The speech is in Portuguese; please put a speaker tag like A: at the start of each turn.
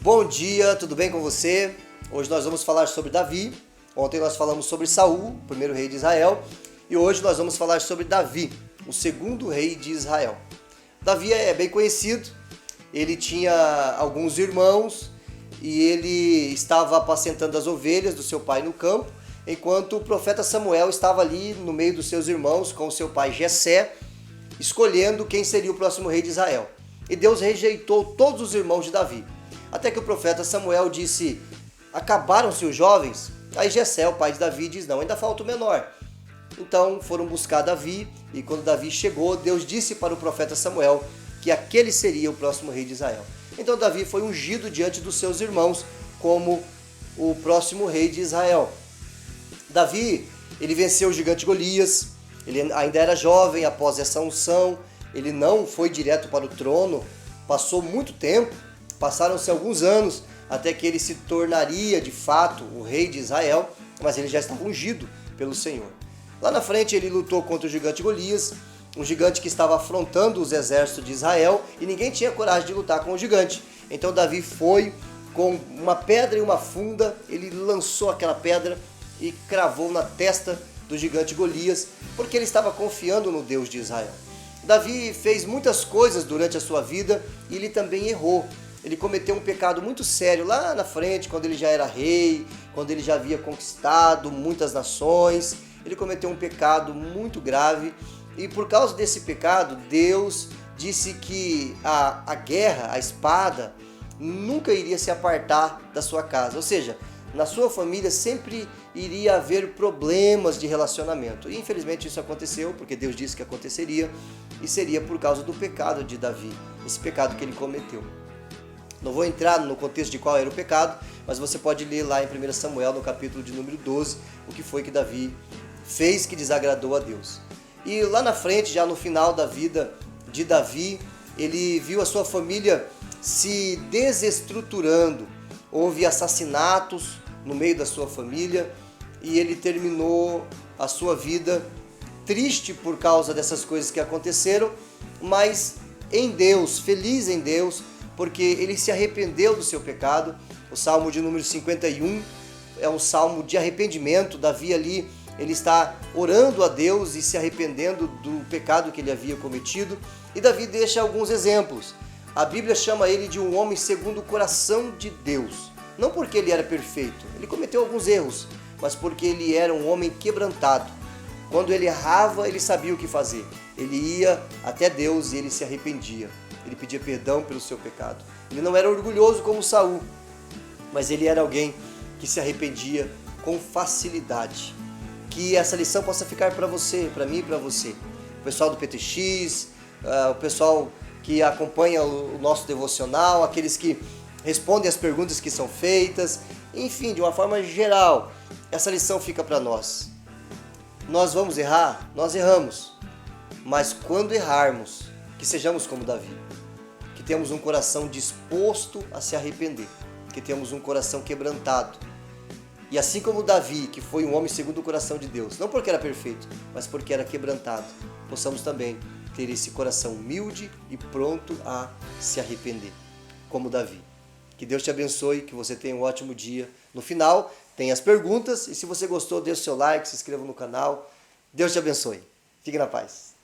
A: Bom dia, tudo bem com você? Hoje nós vamos falar sobre Davi. Ontem nós falamos sobre Saul, o primeiro rei de Israel, e hoje nós vamos falar sobre Davi, o segundo rei de Israel. Davi é bem conhecido, ele tinha alguns irmãos e ele estava apacentando as ovelhas do seu pai no campo, enquanto o profeta Samuel estava ali no meio dos seus irmãos com o seu pai Jessé, escolhendo quem seria o próximo rei de Israel. E Deus rejeitou todos os irmãos de Davi. Até que o profeta Samuel disse: acabaram-se os jovens? Aí Jessé, o pai de Davi, diz: não, ainda falta o menor. Então foram buscar Davi, e quando Davi chegou, Deus disse para o profeta Samuel que aquele seria o próximo rei de Israel. Então Davi foi ungido diante dos seus irmãos como o próximo rei de Israel. Davi, ele venceu o gigante Golias, ele ainda era jovem após essa unção, ele não foi direto para o trono, passou muito tempo, passaram-se alguns anos até que ele se tornaria de fato o rei de Israel, mas ele já estava ungido pelo Senhor. Lá na frente ele lutou contra o gigante Golias, um gigante que estava afrontando os exércitos de Israel e ninguém tinha coragem de lutar com o gigante. Então Davi foi com uma pedra e uma funda, ele lançou aquela pedra e cravou na testa do gigante Golias, porque ele estava confiando no Deus de Israel. Davi fez muitas coisas durante a sua vida e ele também errou. Ele cometeu um pecado muito sério lá na frente, quando ele já era rei, quando ele já havia conquistado muitas nações. Ele cometeu um pecado muito grave e por causa desse pecado, Deus disse que a guerra, a espada, nunca iria se apartar da sua casa. Ou seja, na sua família sempre iria haver problemas de relacionamento. E infelizmente isso aconteceu, porque Deus disse que aconteceria, e seria por causa do pecado de Davi, esse pecado que ele cometeu. Não vou entrar no contexto de qual era o pecado, mas você pode ler lá em 1 Samuel, no capítulo de número 12, o que foi que Davi fez que desagradou a Deus. E lá na frente, já no final da vida de Davi, ele viu a sua família se desestruturando. Houve assassinatos no meio da sua família e ele terminou a sua vida triste por causa dessas coisas que aconteceram, mas em Deus, feliz em Deus, porque ele se arrependeu do seu pecado. O Salmo de número 51 é um salmo de arrependimento. Davi ali, ele está orando a Deus e se arrependendo do pecado que ele havia cometido. E Davi deixa alguns exemplos. A Bíblia chama ele de um homem segundo o coração de Deus. Não porque ele era perfeito, ele cometeu alguns erros, mas porque ele era um homem quebrantado. Quando ele errava, ele sabia o que fazer. Ele ia até Deus e ele se arrependia. Ele pedia perdão pelo seu pecado. Ele não era orgulhoso como Saul, mas ele era alguém que se arrependia com facilidade. Que essa lição possa ficar para você, para mim e para você. O pessoal do PTX, o pessoal que acompanha o nosso devocional, aqueles que respondem as perguntas que são feitas, enfim, de uma forma geral, essa lição fica para nós. Nós vamos errar? Nós erramos. Mas quando errarmos, que sejamos como Davi, que temos um coração disposto a se arrepender, que temos um coração quebrantado. E assim como Davi, que foi um homem segundo o coração de Deus, não porque era perfeito, mas porque era quebrantado, possamos também ter esse coração humilde e pronto a se arrepender, como Davi. Que Deus te abençoe, que você tenha um ótimo dia. No final, tem as perguntas, e se você gostou, deixe o seu like, se inscreva no canal. Deus te abençoe. Fique na paz.